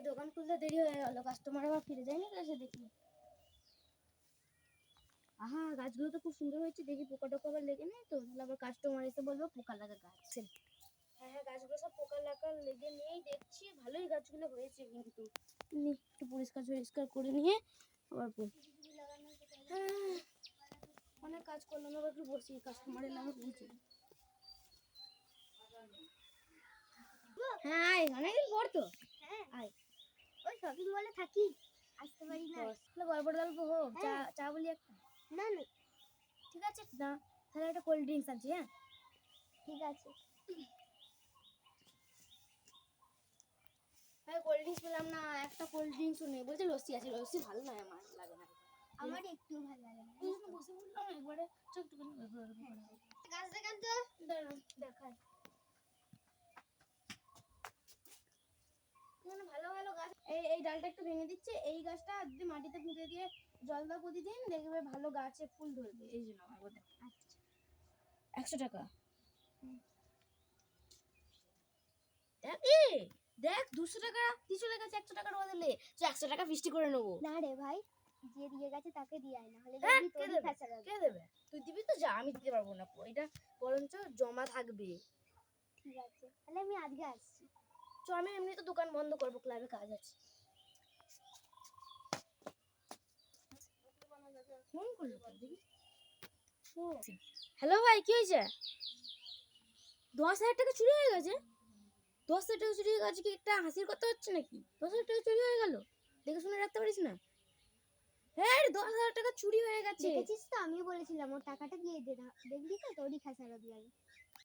দোকান খুলতে দেরি হয়ে গেল, কাস্টমার আবার ফিরে যায়নি তো, এসে দেখি আহা গাছগুলো তো খুব সুন্দর হয়েছে, দেখি পোকা টোকা আবার লেগে নেই তো, তাহলে আবার কাস্টমার এসে বলবো পোকা লাগা গাছ। হ্যাঁ হ্যাঁ, গাছগুলো সব পোকা লাগা লেগে নেই, দেখছি ভালোই গাছগুলো হয়েছে, কিন্তু একটু পরিষ্কার পরিষ্কার করে নিয়ে আবার অনেক কাজ করলাম, আবার একটু বসি, কাস্টমার এলে আমার বুঝি। হ্যাঁ আয়, অনেকদিন পর তো। হ্যাঁ আয়, ওই শপিং মলে থাকি, আসতে পারি না। গল্প টল্প হোক, চা চা বলি একটা। না না ঠিক আছে, না তাহলে একটা কোল্ড ড্রিঙ্কস আনছি। হ্যাঁ ঠিক আছে। হ্যাঁ কোল্ড ড্রিঙ্কস পেলাম না, একটা কোল্ড ড্রিঙ্কসও নেই, বলছে লস্যি আছে, লস্যি ভালো নয়, আমার লাগে না, আমার একটু ভালো লাগে না। এই জন্য বসে বললাম একবারে চোখ টুকু গাছ দেখান তো, দাঁড়ান দেখায়। ভালো ভালো গাছ, এই ডালটা একটু ভেঙে দিচ্ছে, এই গাছটা যদি মাটিতে পুঁতে দিয়ে জল দাও প্রতিদিন, দেখবে ভালো গাছে ফুল ধরবে। এই জন্য আমার কথা। আচ্ছা 100 টাকা। দেখ 200 টাকা দিয়ে চলে গেছে, 100 টাকার বদলে 100 টাকা ফিস্টি করে নেবো। না রে ভাই, যে দিয়ে গেছে তাকে দিয়ে আয়, না হলে দেখবি তোরই ফেসাল হবে। কে দেবে? তুই দিবি তো, যা, আমি দিতে পারবো না, এটা বরঞ্চ জমা থাকবে। ঠিক আছে, তাহলে আমি আজকে আসছি। চ, আমি এমনি তো দোকান বন্ধ করবো, ক্লাবে কাজ আছে। ফোন করলো দেখি। হ্যালো ভাই, কি হয়েছে? 10,000 টাকা চুরি হয়ে গেছে? 10,000 টাকা চুরি হয়ে গেছে কি একটা হাসির কথা হচ্ছে নাকি? 10,000 টাকা চুরি হয়ে গেল, দেখে শুনে রাখতে পারিস না? হ্যাঁ 10,000 টাকা চুরি হয়ে গেছে। দেখেছিস তো, আমিও বলেছিলাম ওর টাকাটা দিয়ে দে, দেখবি তো তোরই ফেসাল হবে।